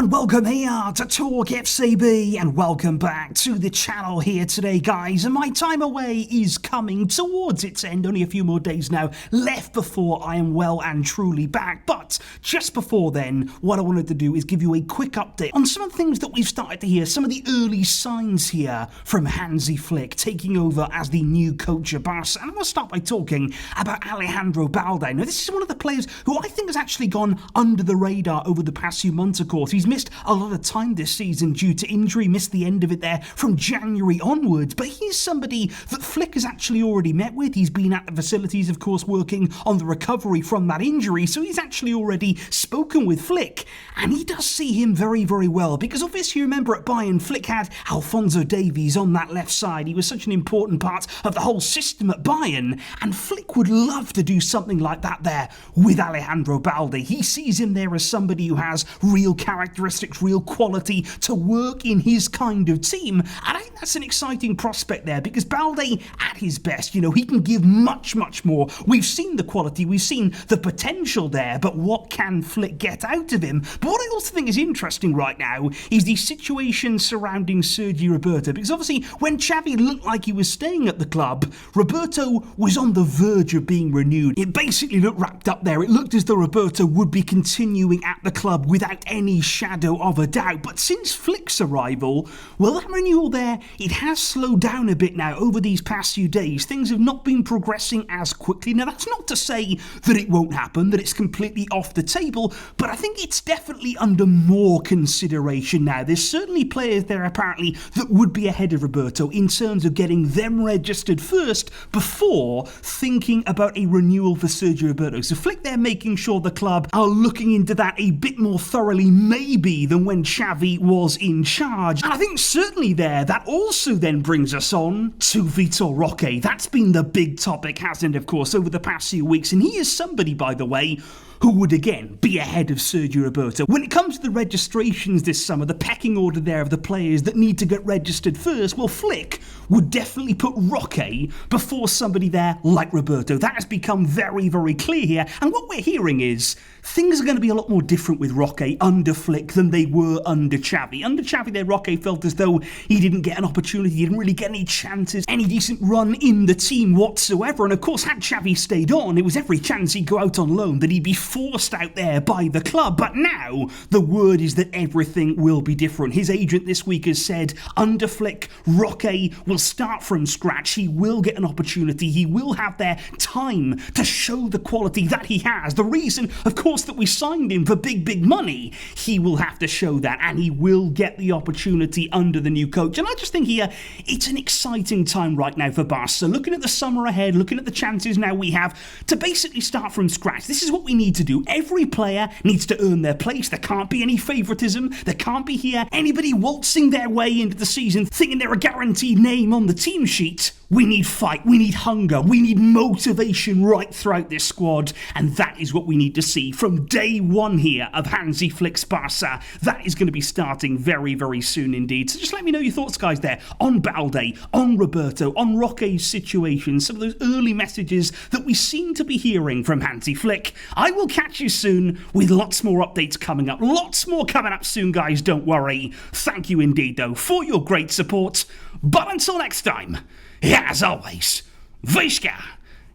and welcome here to TalkFCB, and welcome back to the channel here today, guys. And my time away is coming towards its end. Only a few more days now left before I am well and truly back. But just before then, what I wanted to do is give you a quick update on some of the things that we've started to hear, some of the early signs here from Hansi Flick taking over as the new coach of Barça. And I'm going to start by talking about Alejandro Balde. Now, this is one of the players who I think has actually gone under the radar over the past few months, of course. He's missed a lot of time this season due to injury, missed the end of it there from January onwards, but he's somebody that Flick has actually already met with. He's been at the facilities, of course, working on the recovery from that injury, so he's actually already spoken with Flick, and he does see him very, very well, because obviously, you remember at Bayern, Flick had Alphonso Davies on that left side. He was such an important part of the whole system at Bayern, and Flick would love to do something like that there with Alejandro Balde. He sees him there as somebody who has real characteristics, real quality to work in his kind of team, and I think that's an exciting prospect there, because Balde at his best, you know, he can give much, much more. We've seen the quality, we've seen the potential there, but what can Flick get out of him? But what I also think is interesting right now is the situation surrounding Sergi Roberto, because obviously when Xavi looked like he was staying at the club, Roberto was on the verge of being renewed. It basically looked wrapped up there. It looked as though Roberto would be continuing at the club without any shadow of a doubt. But since Flick's arrival, well, that renewal there, it has slowed down a bit now over these past few days. Things have not been progressing as quickly. Now, that's not to say that it won't happen, that it's completely off the table, but I think it's definitely under more consideration now. There's certainly players there, apparently, that would be ahead of Roberto in terms of getting them registered first before thinking about a renewal for Sergio Roberto. So Flick there making sure the club are looking into that a bit more thoroughly maybe than when Xavi was in charge. And I think certainly there, that also then brings us on to Vitor Roque. That's been the big topic, hasn't it, of course, over the past few weeks. And he is somebody, by the way, who would again be ahead of Sergio Roberto. When it comes to the registrations this summer, the pecking order there of the players that need to get registered first, well, Flick would definitely put Roque before somebody there like Roberto. That has become very, very clear here. And what we're hearing is things are going to be a lot more different with Roque under Flick than they were under Xavi. Under Xavi there, Roque felt as though he didn't get an opportunity, he didn't really get any chances, any decent run in the team whatsoever. And of course, had Xavi stayed on, it was every chance he'd go out on loan that he'd be forced out there by the club. But now the word is that everything will be different. His agent this week has said under Flick, Roque will start from scratch. He will get an opportunity. He will have their time to show the quality that he has. The reason, of course, that we signed him for big, big money, he will have to show that, and he will get the opportunity under the new coach. And I just think here, it's an exciting time right now for Barca. Looking at the summer ahead, looking at the chances now we have to basically start from scratch. This is what we need to do. Every player needs to earn their place. There can't be any favouritism. There can't be here anybody waltzing their way into the season thinking they're a guaranteed name on the team sheet. We need fight, we need hunger, we need motivation right throughout this squad, and that is what we need to see from day one here of Hansi Flick's Barca. That is going to be starting very, very soon indeed. So just let me know your thoughts, guys, there on Balde, on Roberto, on Roque's situation, some of those early messages that we seem to be hearing from Hansi Flick. I will catch you soon with lots more updates coming up. Lots more coming up soon, guys, don't worry. Thank you indeed, though, for your great support. But until next time, as always, Visca,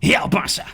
El Barça.